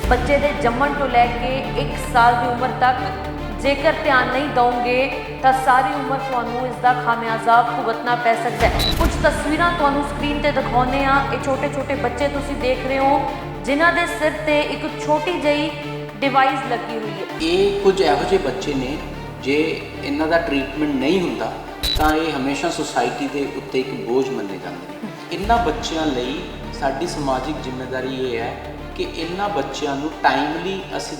ਬੱਚੇ ਦੇ ਜੰਮਣ ਤੋਂ ਲੈ ਕੇ 1 ਸਾਲ ਦੀ ਉਮਰ ਤੱਕ ਜੇਕਰ ਧਿਆਨ ਨਹੀਂ ਦਓਗੇ ਤਾਂ ਸਾਰੀ ਉਮਰ ਤੁਹਾਨੂੰ ਇਸ ਦਾ ਖਾਮਿਆਜ਼ਾ ਭੁਗਤਣਾ ਪੈ ਸਕਦਾ ਹੈ। ਕੁਝ ਤਸਵੀਰਾਂ ਤੁਹਾਨੂੰ ਸਕਰੀਨ ਤੇ ਦਿਖਾਉਂਦੇ ਆ। ਇਹ ਛੋਟੇ ਬੱਚੇ ਤੁਸੀਂ ਦੇਖ ਰਹੇ ਹੋ ਜਿਨ੍ਹਾਂ ਦੇ ਸਿਰ ਤੇ ਇੱਕ ਛੋਟੀ ਜਿਹੀ ਡਿਵਾਈਸ ਲੱਗੀ ਹੋਈ ਹੈ। ਇਹ ਕੁਝ ਇਹੋ ਜਿਹੇ ਬੱਚੇ ਨੇ ਜੇ ਇਹਨਾਂ ਦਾ ਟ੍ਰੀਟਮੈਂਟ ਨਹੀਂ ਹੁੰਦਾ ਤਾਂ ਇਹ ਹਮੇਸ਼ਾ ਸੁਸਾਇਟੀ ਦੇ ਉੱਤੇ ਇੱਕ ਬੋਝ ਮੰਨੇ ਜਾਂਦੇ ਨੇ। ਇਹਨਾਂ ਬੱਚਿਆਂ ਲਈ ਸਾਡੀ ਸਮਾਜਿਕ ਜ਼ਿੰਮੇਵਾਰੀ ਇਹ ਹੈ ਕਿ ਇਹਨਾਂ ਬੱਚਿਆਂ ਨੂੰ ਟਾਈਮਲੀ ਅਸੀਂ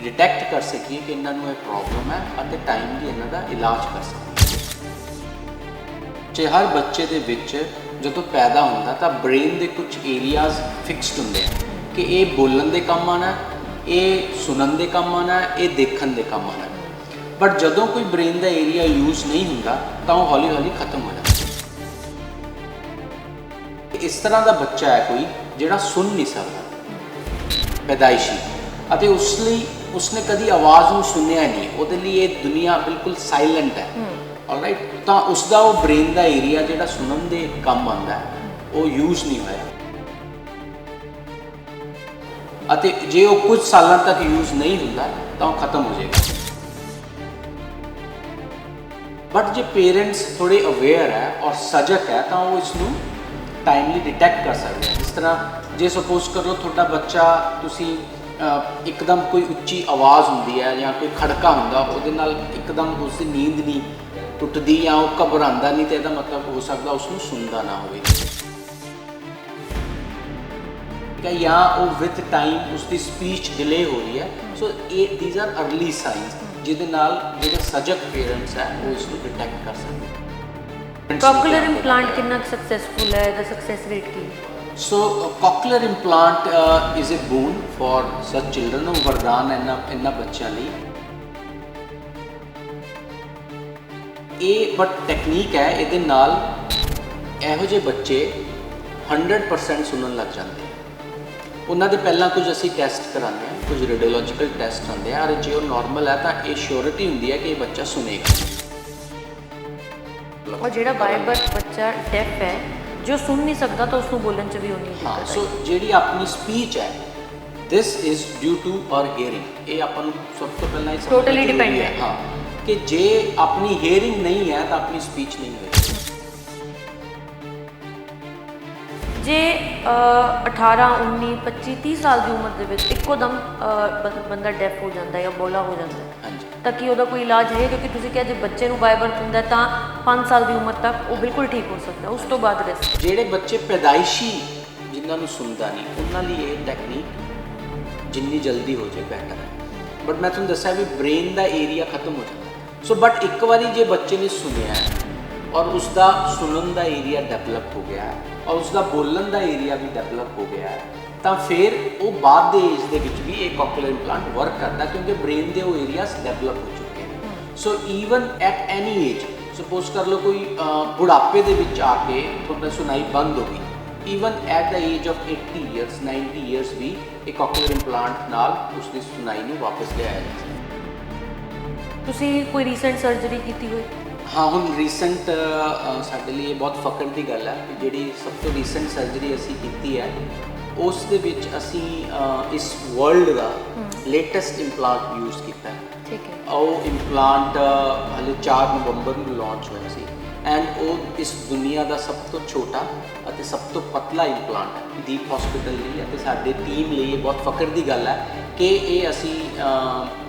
ਡਿਟੈਕਟ ਕਰ ਸਕੀਏ ਕਿ ਇਹਨਾਂ ਨੂੰ ਇਹ ਪ੍ਰੋਬਲਮ ਹੈ ਅਤੇ ਟਾਈਮਲੀ ਇਹਨਾਂ ਦਾ ਇਲਾਜ ਕਰ ਸਕੀਏ। ਜੇ ਹਰ ਬੱਚੇ ਦੇ ਵਿੱਚ ਜਦੋਂ ਪੈਦਾ ਹੁੰਦਾ ਤਾਂ ਬ੍ਰੇਨ ਦੇ ਕੁਝ ਏਰੀਆਜ਼ ਫਿਕਸਡ ਹੁੰਦੇ ਆ ਕਿ ਇਹ ਬੋਲਣ ਦੇ ਕੰਮ ਆਉਣਾ, ਇਹ ਸੁਣਨ ਦੇ ਕੰਮ ਆਉਣਾ, ਇਹ ਦੇਖਣ ਦੇ ਕੰਮ ਆਉਣਾ। ਬਟ ਜਦੋਂ ਕੋਈ ਬ੍ਰੇਨ ਦਾ ਏਰੀਆ ਯੂਜ਼ ਨਹੀਂ ਹੁੰਦਾ ਤਾਂ ਉਹ ਹੌਲੀ ਹੌਲੀ ਖਤਮ ਹੋ ਜਾਂਦਾ। ਇਸ ਤਰ੍ਹਾਂ ਦਾ ਬੱਚਾ ਹੈ ਕੋਈ ਜਿਹੜਾ ਸੁਣ ਨਹੀਂ ਸਕਦਾ ਪੈਦਾਇਸ਼ੀ, ਅਤੇ ਉਸ ਲਈ ਉਸਨੇ ਕਦੀ ਆਵਾਜ਼ ਨੂੰ ਸੁਣਿਆ ਨਹੀਂ, ਉਹਦੇ ਲਈ ਇਹ ਦੁਨੀਆ ਬਿਲਕੁਲ ਸਾਇਲੈਂਟ ਹੈ। ਆਲਰਾਈਟ, ਤਾਂ ਉਸਦਾ ਉਹ ਬ੍ਰੇਨ ਦਾ ਏਰੀਆ ਜਿਹੜਾ ਸੁਣਨ ਦੇ ਕੰਮ ਆਉਂਦਾ ਉਹ ਯੂਜ਼ ਨਹੀਂ ਹੋਇਆ, ਅਤੇ ਜੇ ਉਹ ਕੁਝ ਸਾਲਾਂ ਤੱਕ ਯੂਜ਼ ਨਹੀਂ ਹੁੰਦਾ ਤਾਂ ਉਹ ਖਤਮ ਹੋ ਜਾਏਗਾ। ਬਟ ਜੇ ਪੇਰੈਂਟਸ ਥੋੜੇ ਅਵੇਅਰ ਹੈ ਔਰ ਸਜਗ ਹੈ ਤਾਂ ਉਹ ਇਸ ਨੂੰ ਟਾਈਮਲੀ ਡਿਟੈਕਟ ਕਰ ਸਕਦੇ ਹੈ। ਜਿਸ ਤਰ੍ਹਾਂ ਜੇ ਸਪੋਜ਼ ਕਰੋ ਤੁਹਾਡਾ ਬੱਚਾ, ਤੁਸੀਂ ਇੱਕਦਮ ਕੋਈ ਉੱਚੀ ਆਵਾਜ਼ ਹੁੰਦੀ ਹੈ ਜਾਂ ਕੋਈ ਖੜਕਾ ਹੁੰਦਾ, ਉਹਦੇ ਨਾਲ ਇੱਕਦਮ ਉਸ ਦੀ ਨੀਂਦ ਨਹੀਂ ਟੁੱਟਦੀ ਜਾਂ ਉਹ ਘਬਰਾਉਂਦਾ ਨਹੀਂ, ਤਾਂ ਇਹਦਾ ਮਤਲਬ ਹੋ ਸਕਦਾ ਉਸ ਨੂੰ ਸੁਣਦਾ ਨਾ ਹੋਵੇ, ਜਾਂ ਉਹ ਵਿਦ ਟਾਈਮ ਉਸ ਦੀ ਸਪੀਚ ਡਿਲੇ ਹੋ ਰਹੀ ਹੈ। ਸੋ ਇਹ ਥੀਸ ਆਰ ਅਰਲੀ ਸਾਈਨਸ ਜਿਹਦੇ ਨਾਲ ਜਿਹੜੇ ਸਜਗ ਪੇਰੈਂਟਸ ਹੈ ਉਹ ਇਸ ਨੂੰ ਡਿਟੈਕਟ ਕਰ ਸਕਦੇ। ਕੋਕਲੀਅਰ ਇੰਪਲਾਂਟ ਕਿੰਨਾ ਸਕਸੈਸਫੁਲ ਹੈ, ਇਹਦਾ ਸਕਸੈਸ ਰੇਟ ਕੀ ਹੈ? So cochlear implant is a boon for such children, ਉਹ ਵਰਦਾਨ ਇਹਨਾਂ ਬੱਚਿਆਂ ਲਈ। ਇਹ ਬਟ ਟੈਕਨੀਕ ਹੈ, ਇਹਦੇ ਨਾਲ ਇਹੋ ਜਿਹੇ ਬੱਚੇ 100% ਸੁਣਨ ਲੱਗ ਜਾਂਦੇ। ਉਹਨਾਂ ਦੇ ਪਹਿਲਾਂ ਕੁਝ ਅਸੀਂ ਟੈਸਟ ਕਰਾਉਂਦੇ ਹਾਂ, ਕੁਝ ਰੇਡੀਓਲੋਜੀਕਲ ਟੈਸਟ ਹੁੰਦੇ ਆ, ਔਰ ਜੇ ਉਹ ਨਾਰਮਲ ਹੈ ਤਾਂ ਇਹ ਸ਼ੋਰਿਟੀ ਹੁੰਦੀ ਹੈ ਕਿ ਇਹ ਬੱਚਾ ਸੁਣੇਗਾ। ਔਰ ਜਿਹੜਾ ਬਾਏ ਬਰਥ ਬੱਚਾ ਡੈਫ ਹੈ, ਜੋ ਸੁਣ ਨਹੀਂ ਸਕਦਾ ਤਾਂ ਉਸ ਨੂੰ ਬੋਲਣ 'ਚ ਵੀ ਉਨੀ ਦਿੱਕਤ ਹੈ। ਸੋ ਜਿਹੜੀ ਆਪਣੀ ਸਪੀਚ ਹੈ, this is due to our hearing. ਇਹ ਆਪਾਂ ਨੂੰ ਸਭ ਤੋਂ ਪਹਿਲਾਂ ਇਹ ਟੋਟਲੀ ਡਿਪੈਂਡ ਹੈ, ਹਾਂ, ਕਿ ਜੇ ਆਪਣੀ ਹੀਅਰਿੰਗ ਨਹੀਂ ਹੈ ਤਾਂ ਆਪਣੀ ਸਪੀਚ ਨਹੀਂ ਹੋਏਗੀ। ਜੇ 18, 19, 25, 30 ਸਾਲ ਦੀ ਉਮਰ ਦੇ ਵਿੱਚ ਇੱਕੋ ਦਮ ਬੰਦਾ ਡੈਫ ਹੋ ਜਾਂਦਾ ਜਾਂ ਬੋਲਾ ਹੋ ਜਾਂਦਾ ਤਾਂ ਕੀ ਉਹਦਾ ਕੋਈ ਇਲਾਜ ਹੈ? ਕਿਉਂਕਿ ਤੁਸੀਂ ਕਿਹਾ ਜੇ ਬੱਚੇ ਨੂੰ ਬਾਏ ਬਰਥ ਹੁੰਦਾ ਤਾਂ 5 ਸਾਲ ਦੀ ਉਮਰ ਤੱਕ ਉਹ ਬਿਲਕੁਲ ਠੀਕ ਹੋ ਸਕਦਾ, ਉਸ ਤੋਂ ਬਾਅਦ ਰਿਸਕ। ਜਿਹੜੇ ਬੱਚੇ ਪੈਦਾਇਸ਼ੀ ਜਿਨ੍ਹਾਂ ਨੂੰ ਸੁਣਦਾ ਨਹੀਂ, ਉਹਨਾਂ ਲਈ ਇਹ ਟੈਕਨੀਕ ਜਿੰਨੀ ਜਲਦੀ ਹੋ ਜਾਏ ਬੈਟਰ ਹੈ। ਬਟ ਮੈਂ ਤੁਹਾਨੂੰ ਦੱਸਿਆ ਵੀ ਬ੍ਰੇਨ ਦਾ ਏਰੀਆ ਖਤਮ ਹੋ ਜਾਂਦਾ। ਸੋ ਬਟ ਇੱਕ ਵਾਰੀ ਜੇ ਬੱਚੇ ਨੇ ਸੁਣਿਆ ਔਰ ਉਸਦਾ ਸੁਣਨ ਦਾ ਏਰੀਆ ਡਿਵੈਲਪ ਹੋ ਗਿਆ ਔਰ ਉਸਦਾ ਬੋਲਣ ਦਾ ਏਰੀਆ ਵੀ ਡਿਵੈਲਪ ਹੋ ਗਿਆ ਤਾਂ ਫਿਰ ਉਹ ਬਾਅਦ ਦੇ ਏਜ ਦੇ ਵਿੱਚ ਵੀ ਇਹ ਕੋਕਲੀਅਰ ਇੰਪਲਾਂਟ ਵਰਕ ਕਰਦਾ, ਕਿਉਂਕਿ ਬ੍ਰੇਨ ਦੇ ਉਹ ਏਰੀਆਸ ਡਿਵੈਲਪ ਹੋ ਚੁੱਕੇ ਨੇ। So even at any age, suppose ਕਰ ਲਓ ਕੋਈ ਬੁਢਾਪੇ ਦੇ ਵਿੱਚ ਆ ਕੇ ਤੁਹਾਡਾ ਸੁਣਾਈ ਬੰਦ ਹੋ ਗਈ, even at the age of 80 years 90 years ਵੀ ਇਹ ਕੋਕਲੀਅਰ ਇੰਪਲਾਂਟ ਨਾਲ ਉਸਦੀ ਸੁਣਾਈ ਨੂੰ ਵਾਪਸ ਲਿਆਇਆ ਜਾ ਸਕਦਾ। ਤੁਸੀਂ ਕੋਈ ਰੀਸੈਂਟ ਸਰਜਰੀ ਕੀਤੀ ਹੋਈ? ਹਾਂ, ਹੁਣ ਰੀਸੈਂਟ ਸਾਡੇ ਲਈ ਇਹ ਬਹੁਤ ਫਖਰ ਦੀ ਗੱਲ ਹੈ ਕਿ ਜਿਹੜੀ ਸਭ ਤੋਂ ਰੀਸੈਂਟ ਸਰਜਰੀ ਅਸੀਂ ਕੀਤੀ ਹੈ ਉਸ ਦੇ ਵਿੱਚ ਅਸੀਂ ਇਸ ਵਰਲਡ ਦਾ ਲੇਟੈਸਟ ਇੰਪਲਾਂਟ ਯੂਜ਼ ਕੀਤਾ। ਠੀਕ ਹੈ। ਉਹ ਇੰਪਲਾਂਟ ਹਾਲੇ 4 ਨਵੰਬਰ ਨੂੰ ਲਾਂਚ ਹੋਇਆ ਸੀ ਐਂਡ ਉਹ ਇਸ ਦੁਨੀਆ ਦਾ ਸਭ ਤੋਂ ਛੋਟਾ ਅਤੇ ਸਭ ਤੋਂ ਪਤਲਾ ਇੰਪਲਾਂਟ ਹੈ। ਦੀਪ ਹਸਪੀਟਲ ਲਈ ਅਤੇ ਸਾਡੇ ਟੀਮ ਲਈ ਇਹ ਬਹੁਤ ਫਖਰ ਦੀ ਗੱਲ ਹੈ ਕਿ ਇਹ ਅਸੀਂ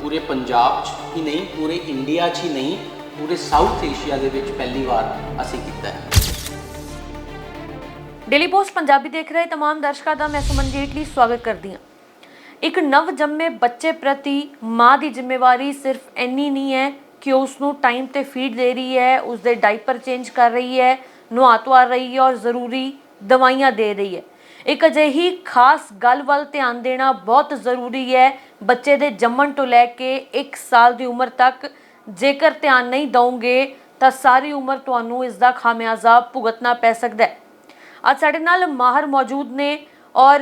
ਪੂਰੇ ਪੰਜਾਬ 'ਚ ਹੀ ਨਹੀਂ, ਪੂਰੇ ਇੰਡੀਆ 'ਚ ਹੀ ਨਹੀਂ, ਪੂਰੇ ਸਾਊਥ ਏਸ਼ੀਆ ਦੇ ਵਿੱਚ ਪਹਿਲੀ ਵਾਰ ਅਸੀਂ ਕੀਤਾ ਹੈ। ਡੇਲੀ ਪੋਸਟ ਪੰਜਾਬੀ ਦੇਖ ਰਹੇ तमाम ਦਰਸ਼ਕਾਂ ਦਾ ਮੈਂ ਸੁਮਨ ਜੇਟਲੀ ਸਵਾਗਤ ਕਰਦੀ ਹਾਂ। ਇੱਕ ਨਵ ਜੰਮੇ ਬੱਚੇ ਪ੍ਰਤੀ ਮਾਂ ਦੀ ਜ਼ਿੰਮੇਵਾਰੀ ਸਿਰਫ ਇੰਨੀ ਨਹੀਂ ਹੈ ਕਿ ਉਸ ਨੂੰ ਟਾਈਮ ਤੇ ਫੀਡ ਦੇ ਰਹੀ ਹੈ, ਉਸ ਦੇ ਡਾਈਪਰ ਚੇਂਜ ਕਰ ਰਹੀ ਹੈ, ਨੁਹਾ ਧੁਆ ਰਹੀ ਹੈ ਔਰ ਜ਼ਰੂਰੀ ਦਵਾਈਆਂ ਦੇ ਰਹੀ ਹੈ। ਇੱਕ ਅਜਿਹੀ ਖਾਸ ਗੱਲ ਵੱਲ ਧਿਆਨ ਦੇਣਾ ਬਹੁਤ ਜ਼ਰੂਰੀ ਹੈ। ਬੱਚੇ ਦੇ ਜੰਮਣ ਤੋਂ ਲੈ ਕੇ 1 ਸਾਲ ਦੀ ਉਮਰ ਤੱਕ ਜੇਕਰ ਧਿਆਨ ਨਹੀਂ ਦਓਗੇ ਤਾਂ ਸਾਰੀ ਉਮਰ ਤੁਹਾਨੂੰ ਇਸ ਦਾ ਖਾਮਿਆਜ਼ਾ ਭੁਗਤਣਾ ਪੈ ਸਕਦਾ ਹੈ। ਅੱਜ ਸਾਡੇ ਨਾਲ ਮਾਹਰ ਮੌਜੂਦ ਨੇ ਔਰ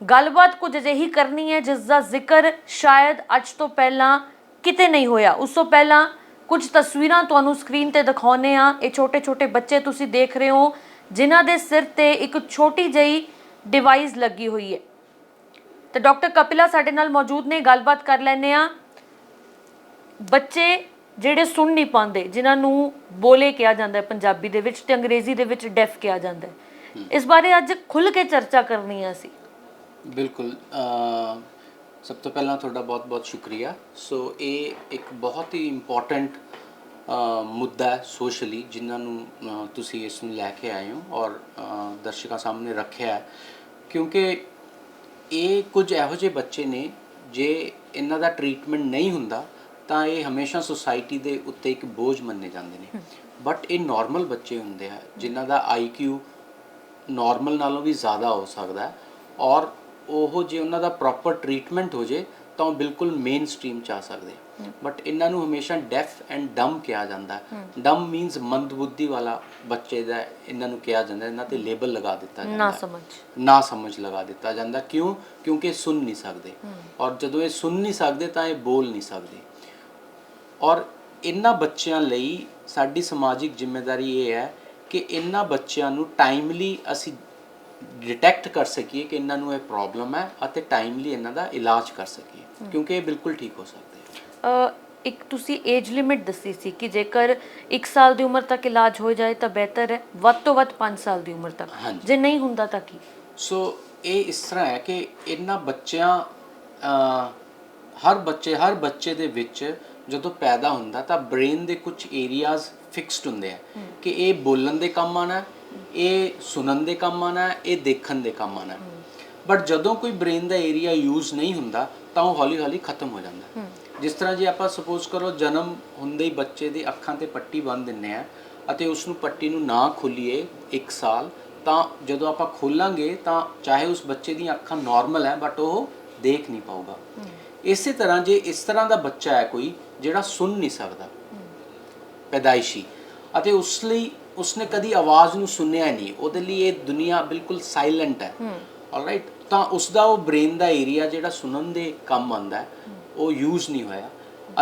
ਗੱਲਬਾਤ ਕੁਝ ਅਜਿਹੀ ਕਰਨੀ ਹੈ ਜਿਸ ਦਾ ਜ਼ਿਕਰ ਸ਼ਾਇਦ ਅੱਜ ਤੋਂ ਪਹਿਲਾਂ ਕਿਤੇ ਨਹੀਂ ਹੋਇਆ। ਉਸ ਤੋਂ ਪਹਿਲਾਂ ਕੁਝ ਤਸਵੀਰਾਂ ਤੁਹਾਨੂੰ ਸਕਰੀਨ ਤੇ ਦਿਖਾਉਂਦੇ ਆ। ਇਹ ਛੋਟੇ ਬੱਚੇ ਤੁਸੀਂ ਦੇਖ ਰਹੇ ਹੋ ਜਿਨ੍ਹਾਂ ਦੇ ਸਿਰ ਤੇ ਇੱਕ ਛੋਟੀ ਜਿਹੀ ਡਿਵਾਈਸ ਲੱਗੀ ਹੋਈ ਹੈ। ਤੇ ਡਾਕਟਰ ਕਪਿਲਾ ਸਾਡੇ ਨਾਲ ਮੌਜੂਦ ਨੇ, ਗੱਲਬਾਤ ਕਰ ਲੈਂਦੇ ਆ। ਬੱਚੇ ਜਿਹੜੇ ਸੁਣ ਨਹੀਂ ਪਾਉਂਦੇ, ਜਿਨ੍ਹਾਂ ਨੂੰ ਬੋਲੇ ਕਿਹਾ ਜਾਂਦਾ ਹੈ ਪੰਜਾਬੀ ਦੇ ਵਿੱਚ ਤੇ ਅੰਗਰੇਜ਼ੀ ਦੇ ਵਿੱਚ ਡੈਫ ਕਿਹਾ ਜਾਂਦਾ ਹੈ, ਇਸ ਬਾਰੇ ਅੱਜ ਖੁੱਲ੍ਹ ਕੇ ਚਰਚਾ ਕਰਨੀ ਹੈ ਅਸੀਂ। ਬਿਲਕੁਲ। ਸਭ ਤੋਂ ਪਹਿਲਾਂ ਤੁਹਾਡਾ ਬਹੁਤ-ਬਹੁਤ ਸ਼ੁਕਰੀਆ। ਸੋ ਇਹ ਇੱਕ ਬਹੁਤ ਹੀ ਇੰਪੋਰਟੈਂਟ ਮੁੱਦਾ ਹੈ ਸੋਸ਼ਲੀ, ਜਿਨ੍ਹਾਂ ਨੂੰ ਤੁਸੀਂ ਇਸ ਨੂੰ ਲੈ ਕੇ ਆਏ ਹੋ ਔਰ ਦਰਸ਼ਕਾਂ ਸਾਹਮਣੇ ਰੱਖਿਆ ਹੈ, ਕਿਉਂਕਿ ਇਹ ਕੁਝ ਇਹੋ ਜਿਹੇ ਬੱਚੇ ਨੇ ਜੇ ਇਹਨਾਂ ਦਾ ਟ੍ਰੀਟਮੈਂਟ ਨਹੀਂ ਹੁੰਦਾ ਤਾਂ ਇਹ ਹਮੇਸ਼ਾ ਸੁਸਾਇਟੀ ਦੇ ਉੱਤੇ ਇੱਕ ਬੋਝ ਮੰਨੇ ਜਾਂਦੇ ਨੇ। ਬਟ ਇਹ ਨਾਰਮਲ ਬੱਚੇ ਹੁੰਦੇ ਆ ਜਿਨ੍ਹਾਂ ਦਾ IQ ਨਾਰਮਲ ਨਾਲੋਂ ਵੀ ਜ਼ਿਆਦਾ ਹੋ ਸਕਦਾ ਹੈ, ਔਰ ਉਹ ਜੇ ਉਹਨਾਂ ਦਾ ਪ੍ਰੋਪਰ ਟ੍ਰੀਟਮੈਂਟ ਹੋ ਜੇ ਤਾਂ ਉਹ ਬਿਲਕੁਲ ਮੇਨ ਸਟਰੀਮ 'ਚ ਆ ਸਕਦੇ। ਬਟ ਇਹਨਾਂ ਨੂੰ ਹਮੇਸ਼ਾ ਡੈਫ ਐਂਡ ਡੰਮ ਕਿਹਾ ਜਾਂਦਾ ਹੈ। ਡੰਮ ਮੀਨਸ ਮੰਦਬੁੱਧੀ ਵਾਲਾ ਬੱਚੇ ਦਾ ਇਹਨਾਂ ਨੂੰ ਕਿਹਾ ਜਾਂਦਾ, ਇਹਨਾਂ ਤੇ ਲੇਬਲ ਲਗਾ ਦਿੱਤਾ ਜਾਂਦਾ, ਨਾ ਸਮਝ ਲਗਾ ਦਿੱਤਾ ਜਾਂਦਾ। ਕਿਉਂ? ਕਿਉਂਕਿ ਇਹ ਸੁਣ ਨਹੀਂ ਸਕਦੇ, ਔਰ ਜਦੋਂ ਇਹ ਸੁਣ ਨਹੀਂ ਸਕਦੇ ਤਾਂ ਇਹ ਬੋਲ ਨਹੀਂ ਸਕਦੇ। ਔਰ ਇਹਨਾਂ ਬੱਚਿਆਂ ਲਈ ਸਾਡੀ ਸਮਾਜਿਕ ਜ਼ਿੰਮੇਵਾਰੀ ਇਹ ਹੈ ਕਿ ਇਹਨਾਂ ਬੱਚਿਆਂ ਨੂੰ ਟਾਈਮਲੀ ਅਸੀਂ ਡਿਟੈਕਟ ਕਰ ਸਕੀਏ ਕਿ ਇਹਨਾਂ ਨੂੰ ਇਹ ਪ੍ਰੋਬਲਮ ਹੈ ਅਤੇ ਟਾਈਮਲੀ ਇਹਨਾਂ ਦਾ ਇਲਾਜ ਕਰ ਸਕੀਏ, ਕਿਉਂਕਿ ਇਹ ਬਿਲਕੁਲ ਠੀਕ ਹੋ ਸਕਦੇ ਆ। ਇੱਕ ਤੁਸੀਂ ਏਜ ਲਿਮਿਟ ਦੱਸੀ ਸੀ ਕਿ ਜੇਕਰ 1 ਸਾਲ ਦੀ ਉਮਰ ਤੱਕ ਇਲਾਜ ਹੋ ਜਾਏ ਤਾਂ ਬਿਹਤਰ ਹੈ, ਵੱਧ ਤੋਂ ਵੱਧ 5 ਸਾਲ ਦੀ ਉਮਰ ਤੱਕ, ਜੇ ਨਹੀਂ ਹੁੰਦਾ ਤਾਂ ਕੀ? ਸੋ ਇਹ ਇਸ ਤਰ੍ਹਾਂ ਹੈ ਕਿ ਇਹਨਾਂ ਬੱਚਿਆਂ ਹਰ ਬੱਚੇ ਦੇ ਵਿੱਚ ਜਦੋਂ ਪੈਦਾ ਹੁੰਦਾ ਤਾਂ ਬ੍ਰੇਨ ਦੇ ਕੁਝ ਏਰੀਆਜ਼ ਫਿਕਸਡ ਹੁੰਦੇ ਆ ਕਿ ਇਹ ਬੋਲਣ ਦੇ ਕੰਮ ਆਣਾ, ਇਹ ਸੁਣਨ ਦੇ ਕੰਮ ਆਣਾ, ਇਹ ਦੇਖਣ ਦੇ ਕੰਮ ਆਣਾ। ਬਟ ਜਦੋਂ ਕੋਈ ਬ੍ਰੇਨ ਦਾ ਏਰੀਆ ਯੂਜ਼ ਨਹੀਂ ਹੁੰਦਾ ਤਾਂ ਉਹ ਹੌਲੀ ਹੌਲੀ ਖਤਮ ਹੋ ਜਾਂਦਾ। ਜਿਸ ਤਰ੍ਹਾਂ ਜੇ ਆਪਾਂ ਸਪੋਜ਼ ਕਰੋ ਜਨਮ ਹੁੰਦੇ ਹੀ ਬੱਚੇ ਦੀ ਅੱਖਾਂ ਤੇ ਪੱਟੀ ਬੰਨ੍ਹ ਦਿੰਨੇ ਆ ਅਤੇ ਉਸ ਨੂੰ ਪੱਟੀ ਨੂੰ ਨਾ ਖੋਲੀਏ 1 ਸਾਲ, ਤਾਂ ਜਦੋਂ ਆਪਾਂ ਖੋਲਾਂਗੇ ਤਾਂ ਚਾਹੇ ਉਸ ਬੱਚੇ ਦੀਆਂ ਅੱਖਾਂ ਨਾਰਮਲ ਹੈ ਬਟ ਉਹ ਦੇਖ ਨਹੀਂ ਪਾਊਗਾ। ਇਸੇ ਤਰ੍ਹਾਂ ਜੇ ਇਸ ਤਰ੍ਹਾਂ ਦਾ ਬੱਚਾ ਹੈ ਕੋਈ ਜਿਹੜਾ ਸੁਣ ਨਹੀਂ ਸਕਦਾ ਪੈਦਾਇਸ਼ੀ, ਅਤੇ ਉਸ ਲਈ ਉਸਨੇ ਕਦੀ ਆਵਾਜ਼ ਨੂੰ ਸੁਣਿਆ ਨਹੀਂ, ਉਹਦੇ ਲਈ ਇਹ ਦੁਨੀਆ ਬਿਲਕੁਲ ਸਾਇਲੈਂਟ ਹੈ, ਆਲਰਾਈਟ, ਤਾਂ ਉਸ ਦਾ ਉਹ ਬ੍ਰੇਨ ਦਾ ਏਰੀਆ ਜਿਹੜਾ ਸੁਣਨ ਦੇ ਕੰਮ ਆਉਂਦਾ ਹੈ ਉਹ ਯੂਜ਼ ਨਹੀਂ ਹੋਇਆ,